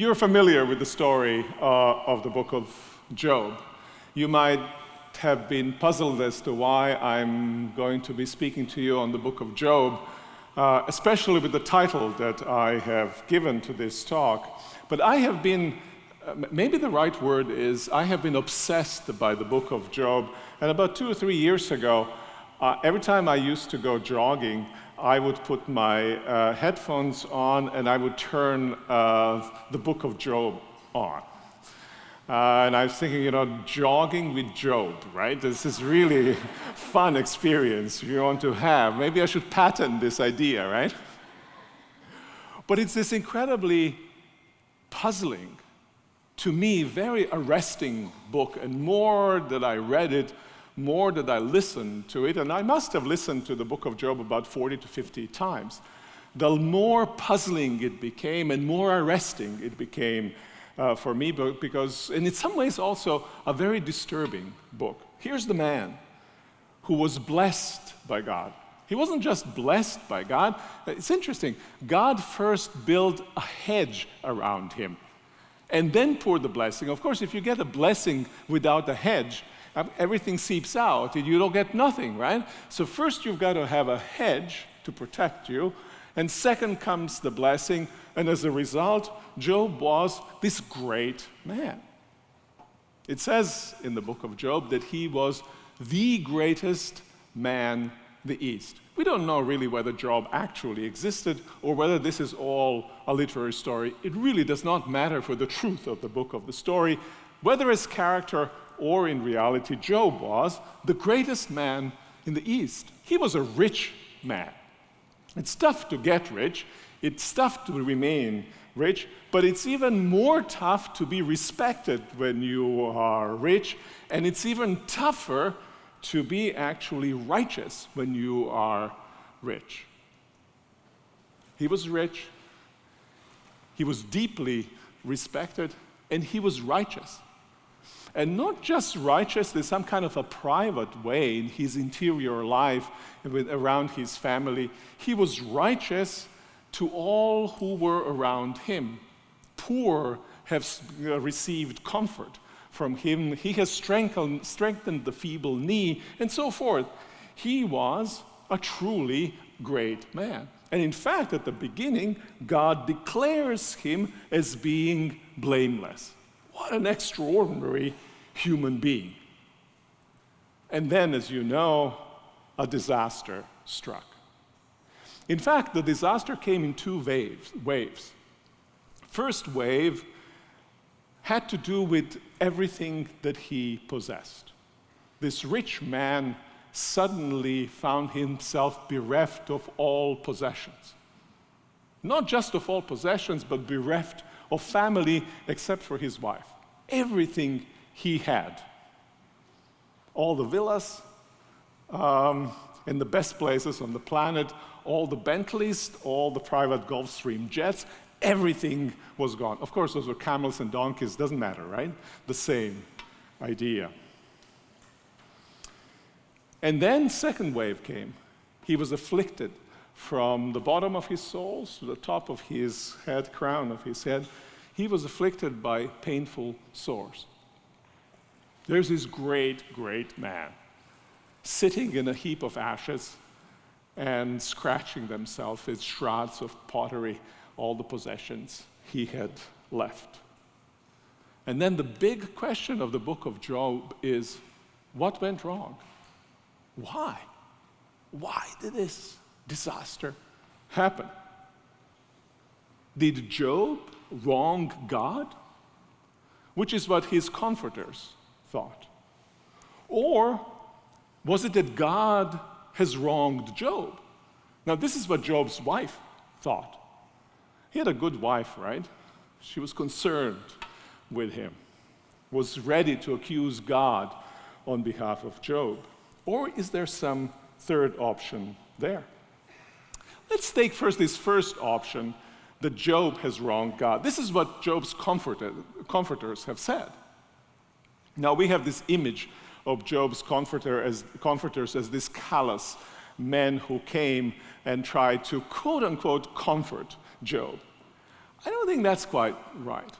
You're familiar with the story of the book of Job. You might have been puzzled as to why I'm going to be speaking to you on the book of Job, especially with the title that I have given to this talk. But I have been, maybe the right word is, I have been obsessed by the book of Job. And about 2 or 3 years ago, every time I used to go jogging, I would put my headphones on and I would turn the book of Job on. And I was thinking, jogging with Job, right? This is really fun experience you want to have. Maybe I should patent this idea, right? But it's this incredibly puzzling, to me, very arresting book. And more that I read it, more that I listened to it, and I must have listened to the book of Job about 40 to 50 times, the more puzzling it became and more arresting it became for me, because, and in some ways also a very disturbing book. Here's the man who was blessed by God. He wasn't just blessed by God. It's interesting. God first built a hedge around him and then poured the blessing. Of course, if you get a blessing without a hedge, everything seeps out and you don't get nothing, right? So first you've got to have a hedge to protect you, and second comes the blessing, and as a result, Job was this great man. It says in the book of Job that he was the greatest man in the East. We don't know really whether Job actually existed or whether this is all a literary story. It really does not matter for the truth of the book of the story, whether his character or in reality, Job was the greatest man in the East. He was a rich man. It's tough to get rich, it's tough to remain rich, but it's even more tough to be respected when you are rich, and it's even tougher to be actually righteous when you are rich. He was rich, he was deeply respected, and he was righteous. And not just righteous in some kind of a private way in his interior life around his family. He was righteous to all who were around him. Poor have received comfort from him. He has strengthened the feeble knee, and so forth. He was a truly great man. And in fact, at the beginning, God declares him as being blameless. What an extraordinary human being. And then, as you know, a disaster struck. In fact, the disaster came in two waves. First wave had to do with everything that he possessed. This rich man suddenly found himself bereft of all possessions. Not just of all possessions, but bereft of family except for his wife. Everything he had. All the villas in the best places on the planet, all the Bentleys, all the private Gulfstream jets, everything was gone. Of course, those were camels and donkeys, doesn't matter, right? The same idea. And then second wave came. He was afflicted from the bottom of his soles to the top of his head, crown of his head. He was afflicted by painful sores. There's this great, great man sitting in a heap of ashes and scratching themselves with shards of pottery, all the possessions he had left. And then the big question of the book of Job is, what went wrong? Why? Why did this disaster happen? Did Job wrong God? Which is what his comforters thought. Or was it that God has wronged Job? Now, this is what Job's wife thought. He had a good wife, right? She was concerned with him, was ready to accuse God on behalf of Job. Or is there some third option there? Let's take first this first option, that Job has wronged God. This is what Job's comforters have said. Now, we have this image of Job's comforters as this callous men who came and tried to, quote-unquote, comfort Job. I don't think that's quite right.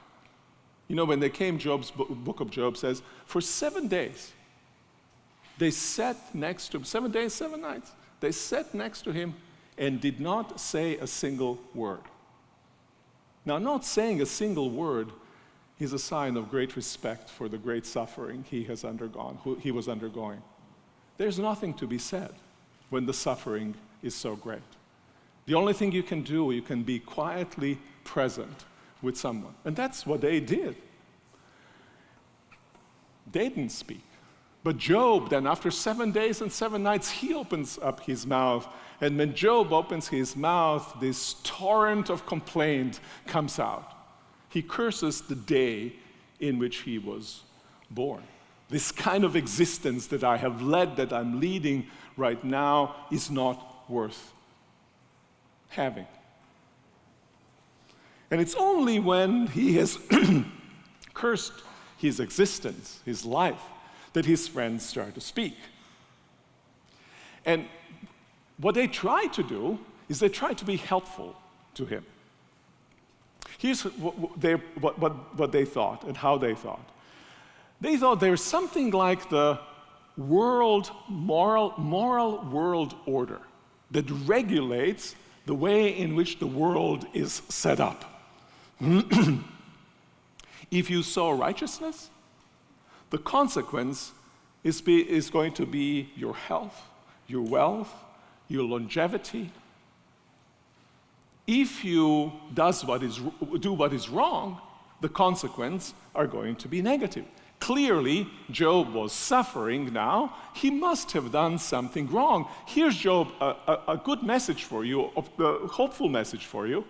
You know, when they came, book of Job says, for 7 days, they sat next to him, 7 days, 7 nights. They sat next to him and did not say a single word. Now, not saying a single word is a sign of great respect for the great suffering he was undergoing. There's nothing to be said when the suffering is so great. The only thing you can do, you can be quietly present with someone. And that's what they did. They didn't speak. But Job, then, after 7 days and 7 nights, he opens up his mouth. And when Job opens his mouth, this torrent of complaint comes out. He curses the day in which he was born. This kind of existence that I have led, that I'm leading right now, is not worth having. And it's only when he has cursed his existence, his life, that his friends start to speak. And what they try to do is they try to be helpful to him. Here's what they thought and how they thought. They thought there's something like the moral world order that regulates the way in which the world is set up. If you sow righteousness, the consequence is going to be your health, your wealth, your longevity. If you do what is wrong, the consequences are going to be negative. Clearly, Job was suffering now. He must have done something wrong. Here's Job, a good message for you, a hopeful message for you.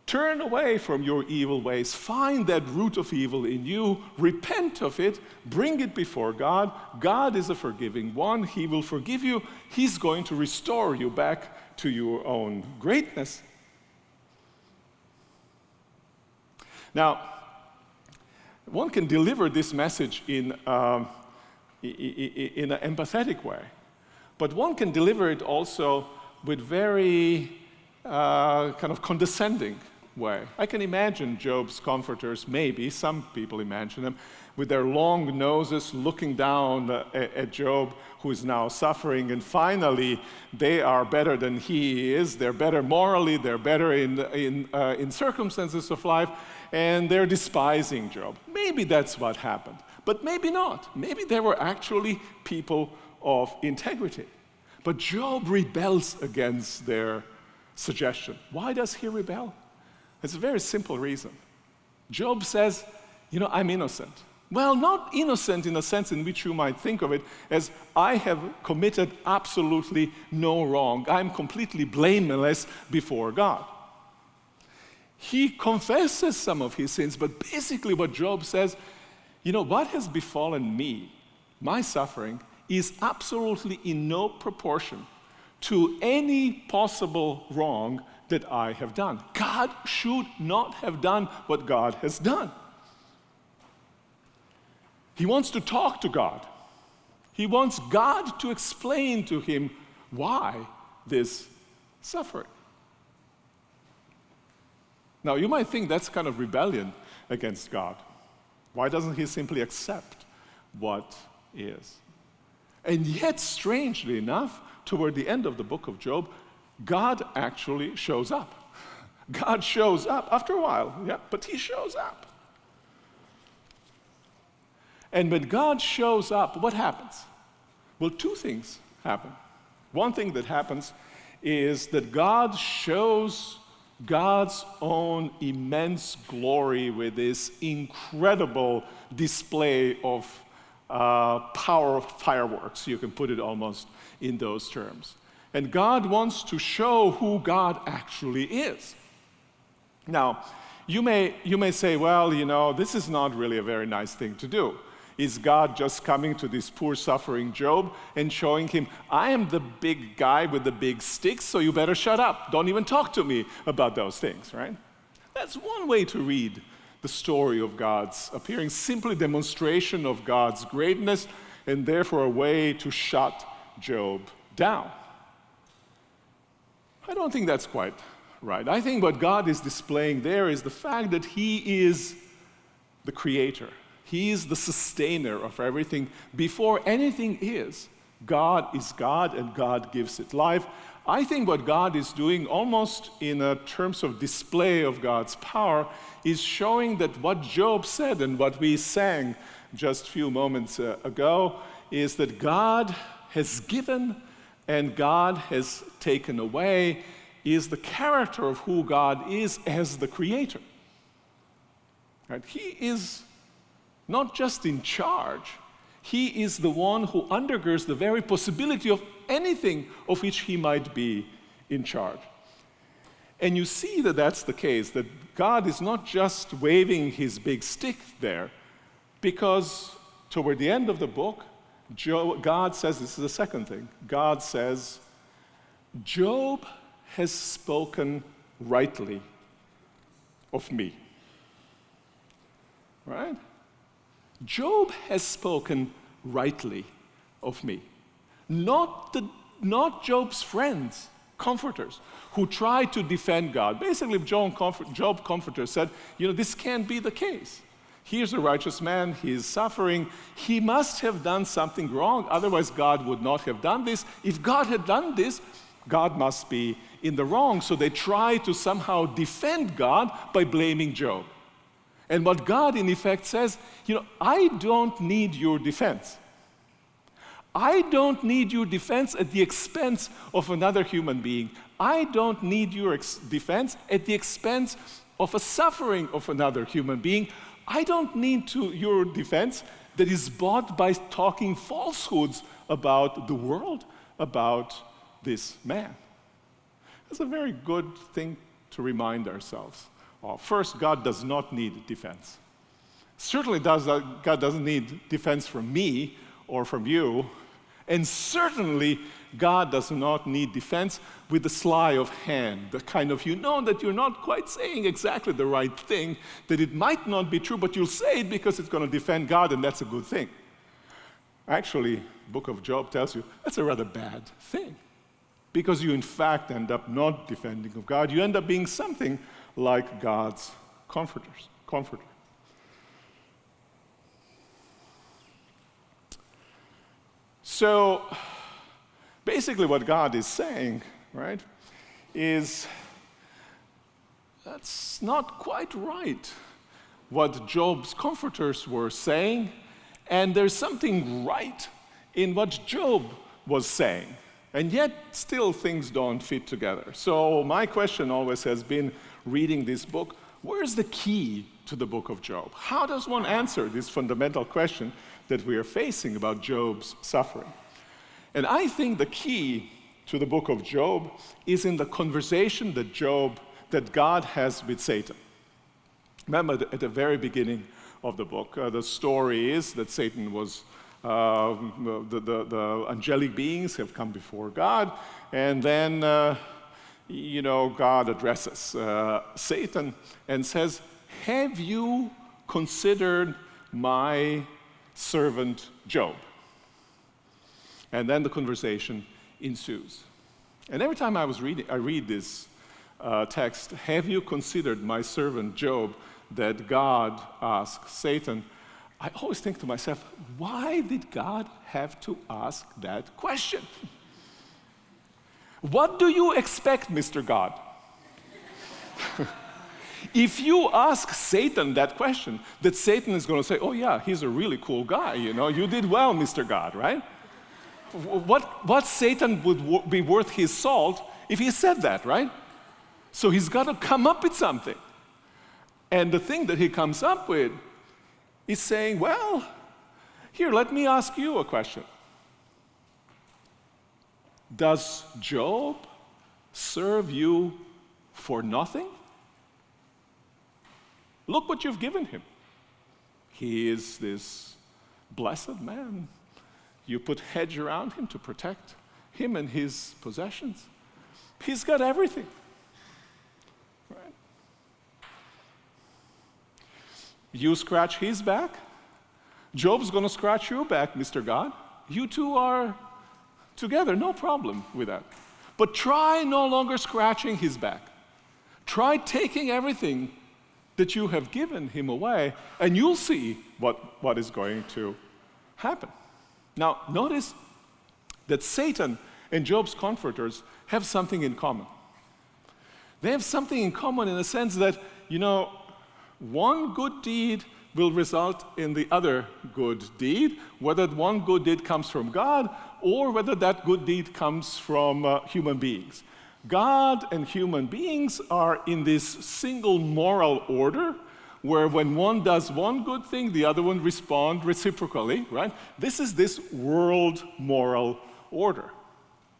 Turn away from your evil ways. Find that root of evil in you. Repent of it. Bring it before God. God is a forgiving one. He will forgive you. He's going to restore you back to your own greatness. Now, one can deliver this message in an empathetic way, but one can deliver it also with very kind of condescending way. I can imagine Job's comforters, maybe, some people imagine them, with their long noses looking down at Job, who is now suffering, and finally they are better than he is. They're better morally, they're better in circumstances of life, and they're despising Job. Maybe that's what happened, but maybe not. Maybe they were actually people of integrity. But Job rebels against their suggestion. Why does he rebel? It's a very simple reason. Job says, I'm innocent. Well, not innocent in a sense in which you might think of it as I have committed absolutely no wrong. I'm completely blameless before God. He confesses some of his sins, but basically what Job says, what has befallen me, my suffering, is absolutely in no proportion to any possible wrong that I have done. God should not have done what God has done. He wants to talk to God. He wants God to explain to him why this suffering. Now, you might think that's kind of rebellion against God. Why doesn't he simply accept what is? And yet, strangely enough, toward the end of the book of Job, God actually shows up. God shows up after a while, but he shows up. And when God shows up, what happens? Well, two things happen. One thing that happens is that God shows God's own immense glory with this incredible display of power of fireworks. You can put it almost in those terms. And God wants to show who God actually is. Now, you may say, well, this is not really a very nice thing to do. Is God just coming to this poor suffering Job and showing him, I am the big guy with the big sticks, so you better shut up. Don't even talk to me about those things, right? That's one way to read the story of God's appearing, simply demonstration of God's greatness, and therefore a way to shut Job down. I don't think that's quite right? I think what God is displaying there is the fact that He is the creator. He is the sustainer of everything. Before anything is God, and God gives it life. I think what God is doing, almost in terms of display of God's power, is showing that what Job said and what we sang just a few moments ago is that God has given and God has taken away, is the character of who God is as the creator. Right? He is not just in charge, He is the one who undergirds the very possibility of anything of which He might be in charge. And you see that that's the case, that God is not just waving His big stick there, because toward the end of the book, God says, this is the second thing, God says, Job has spoken rightly of me. Right? Job has spoken rightly of me. Not Job's friends, comforters, who tried to defend God. Basically, Job comforters said, this can't be the case. Here's a righteous man, he is suffering. He must have done something wrong, otherwise God would not have done this. If God had done this, God must be in the wrong. So they try to somehow defend God by blaming Job. And what God in effect says, I don't need your defense. I don't need your defense at the expense of another human being. I don't need your defense at the expense of a suffering of another human being. I don't need your defense that is bought by talking falsehoods about the world, about this man. That's a very good thing to remind ourselves of. First, God does not need defense. Certainly God doesn't need defense from me or from you, and certainly God does not need defense with the sleight of hand, the kind of that you're not quite saying exactly the right thing, that it might not be true, but you'll say it because it's going to defend God, and that's a good thing. Actually, the book of Job tells you that's a rather bad thing, because you in fact end up not defending of God. You end up being something like God's comforter. So basically what God is saying, right, is that's not quite right what Job's comforters were saying, and there's something right in what Job was saying. And yet, still things don't fit together. So my question always has been, reading this book, where's the key to the book of Job? How does one answer this fundamental question that we are facing about Job's suffering? And I think the key to the book of Job is in the conversation that God has with Satan. Remember, at the very beginning of the book, the story is that Satan was the angelic beings have come before God, and then God addresses Satan and says, "Have you considered my servant Job?" And then the conversation ensues. And every time I read this text, "Have you considered my servant Job?" that God asks Satan, I always think to myself, why did God have to ask that question? What do you expect, Mr. God? If you ask Satan that question, that Satan is going to say, "Oh yeah, he's a really cool guy, you did well, Mr. God," right? What Satan would be worth his salt if he said that, right? So he's got to come up with something. And the thing that he comes up with is saying, well, here, let me ask you a question. Does Job serve you for nothing? Look what you've given him. He is this blessed man. You put hedge around him to protect him and his possessions. He's got everything. Right? You scratch his back, Job's going to scratch your back, Mr. God. You two are together, no problem with that. But try no longer scratching his back. Try taking everything that you have given him away, and you'll see what is going to happen. Now, notice that Satan and Job's comforters have something in common. They have something in common in the sense that, one good deed will result in the other good deed, whether one good deed comes from God or whether that good deed comes from human beings. God and human beings are in this single moral order where when one does one good thing, the other one responds reciprocally, right? This is this world moral order.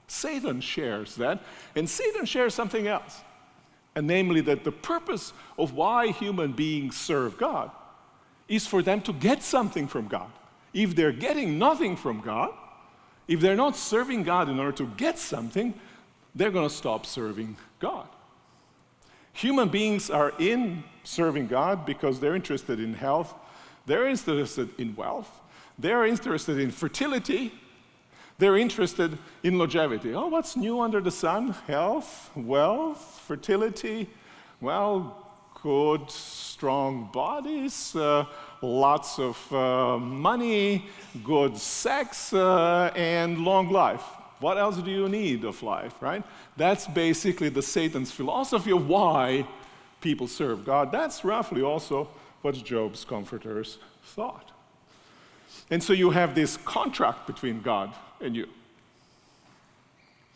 Satan shares that, and Satan shares something else, and namely that the purpose of why human beings serve God is for them to get something from God. If they're getting nothing from God, if they're not serving God in order to get something, they're going to stop serving God. Human beings are in serving God because they're interested in health, they're interested in wealth, they're interested in fertility, they're interested in longevity. Oh, what's new under the sun? Health, wealth, fertility, well, good, strong bodies, lots of money, good sex, and long life. What else do you need of life, right? That's basically the Satan's philosophy of why people serve God. That's roughly also what Job's comforters thought. And so you have this contract between God and you.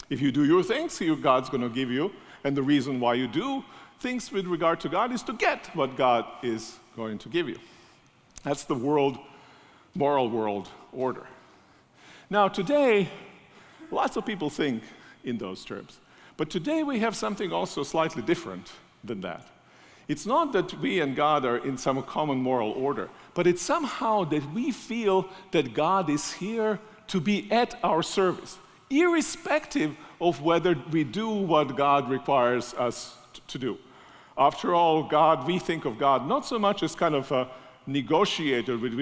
If you do your things, God's going to give you, and the reason why you do things with regard to God is to get what God is going to give you. That's the moral world order. Now today, lots of people think in those terms. But today we have something also slightly different than that. It's not that we and God are in some common moral order, but it's somehow that we feel that God is here to be at our service, irrespective of whether we do what God requires us to do. After all, we think of God not so much as kind of a negotiator with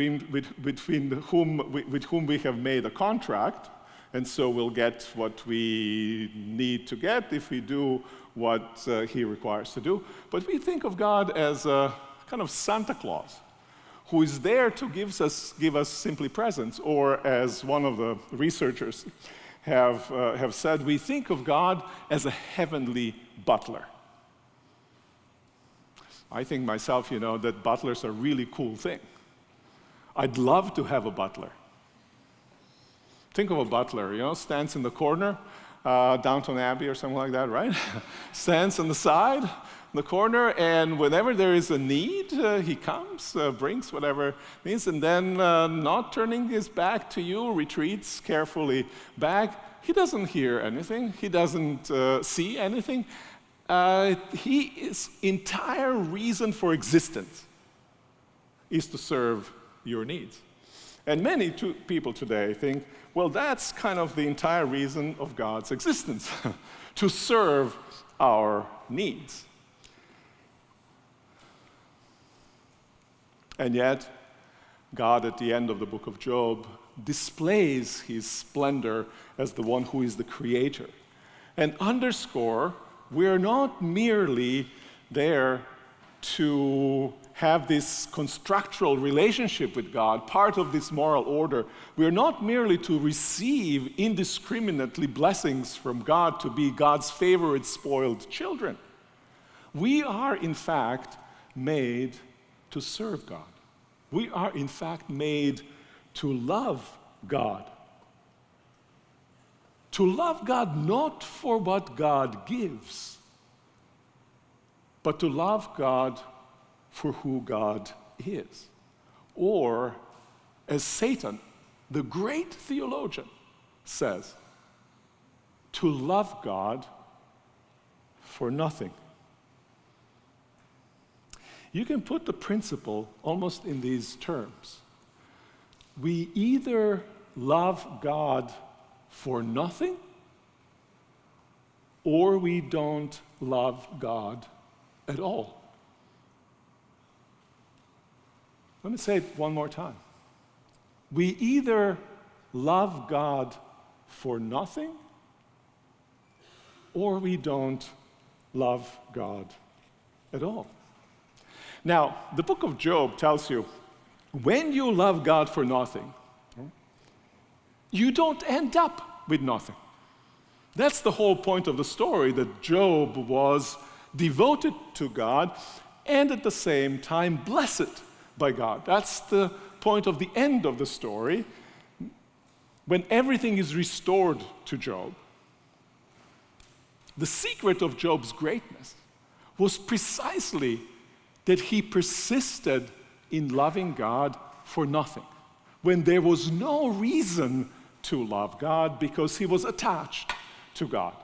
whom we have made a contract, and so we'll get what we need to get if we do what he requires to do. But we think of God as a kind of Santa Claus, who is there to give us simply presents, or as one of the researchers have said, we think of God as a heavenly butler. I think myself, that butlers are a really cool thing. I'd love to have a butler. Think of a butler, stands in the corner, Downton Abbey or something like that, right? Stands on the side, in the corner, and whenever there is a need, he comes, brings whatever needs, and then not turning his back to you, retreats carefully back. He doesn't hear anything. He doesn't see anything. His entire reason for existence is to serve your needs. And many people today think, well, that's kind of the entire reason of God's existence, to serve our needs. And yet, God, at the end of the book of Job, displays his splendor as the one who is the creator, and underscore we're not merely there to have this constructural relationship with God, part of this moral order. We're not merely to receive indiscriminately blessings from God, to be God's favorite spoiled children. We are, in fact, made to serve God. We are, in fact, made to love God. To love God not for what God gives, but to love God for who God is. Or, as Satan, the great theologian, says, to love God for nothing. You can put the principle almost in these terms. We either love God for nothing, or we don't love God at all. Let me say it one more time. We either love God for nothing, or we don't love God at all. Now, the book of Job tells you, when you love God for nothing, you don't end up with nothing. That's the whole point of the story, that Job was devoted to God and at the same time blessed by God. That's the point of the end of the story, when everything is restored to Job. The secret of Job's greatness was precisely that he persisted in loving God for nothing, when there was no reason to love God, because he was attached to God.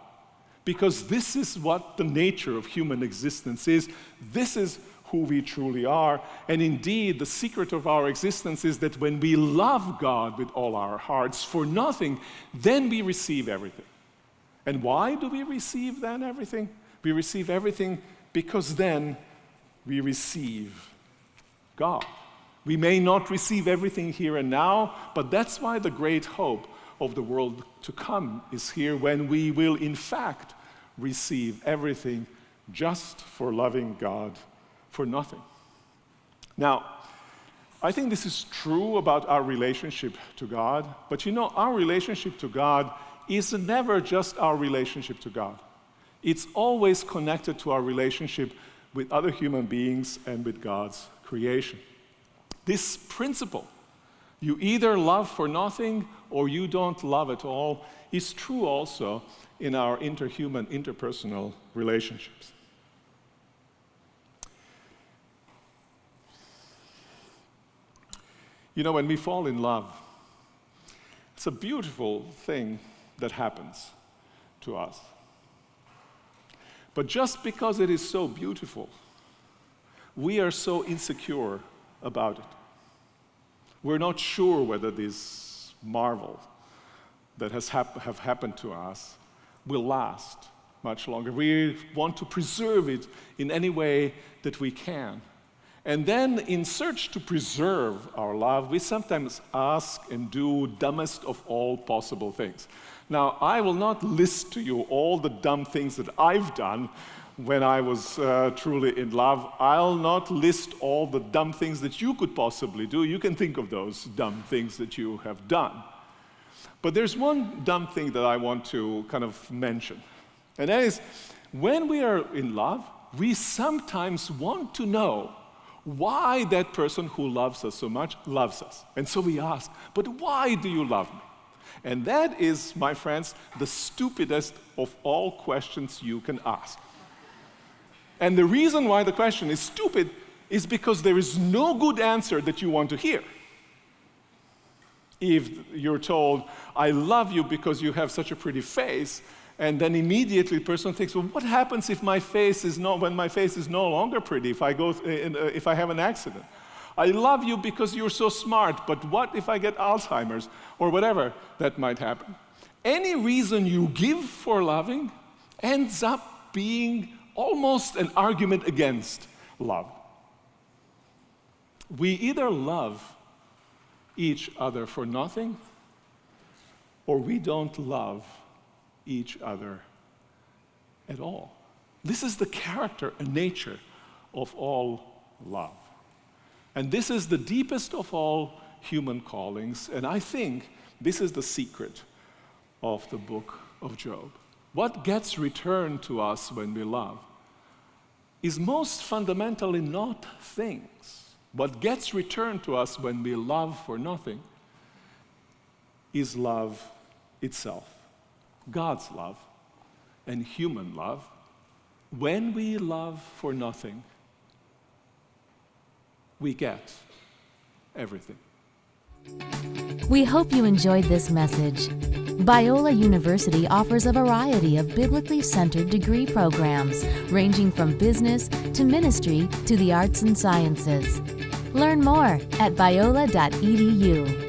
Because this is what the nature of human existence is. This is who we truly are. And indeed, the secret of our existence is that when we love God with all our hearts for nothing, then we receive everything. And why do we receive then everything? We receive everything because then we receive God. We may not receive everything here and now, but that's why the great hope of the world to come is here, when we will in fact receive everything just for loving God for nothing. Now, I think this is true about our relationship to God, but our relationship to God is never just our relationship to God. It's always connected to our relationship with other human beings and with God's creation. This principle, you either love for nothing or you don't love at all, is true also in our interhuman, interpersonal relationships. When we fall in love, it's a beautiful thing that happens to us. But just because it is so beautiful, we are so insecure about it. We're not sure whether this marvel that have happened to us will last much longer. We want to preserve it in any way that we can. And then, in search to preserve our love, we sometimes ask and do dumbest of all possible things. Now, I will not list to you all the dumb things that I've done when I was truly in love. I'll not list all the dumb things that you could possibly do. You can think of those dumb things that you have done. But there's one dumb thing that I want to kind of mention. And that is, when we are in love, we sometimes want to know why that person who loves us so much loves us. And so we ask, but why do you love me? And that is, my friends, the stupidest of all questions you can ask. And the reason why the question is stupid is because there is no good answer that you want to hear. If you're told, I love you because you have such a pretty face, and then immediately the person thinks, well, what happens if when my face is no longer pretty, if I have an accident? I love you because you're so smart, but what if I get Alzheimer's, or whatever that might happen? Any reason you give for loving ends up being almost an argument against love. We either love each other for nothing, or we don't love each other at all. This is the character and nature of all love. And this is the deepest of all human callings, and I think this is the secret of the book of Job. What gets returned to us when we love is most fundamentally not things. What gets returned to us when we love for nothing is love itself. God's love and human love. When we love for nothing, we get everything. We hope you enjoyed this message. Biola University offers a variety of biblically centered degree programs, ranging from business to ministry to the arts and sciences. Learn more at biola.edu.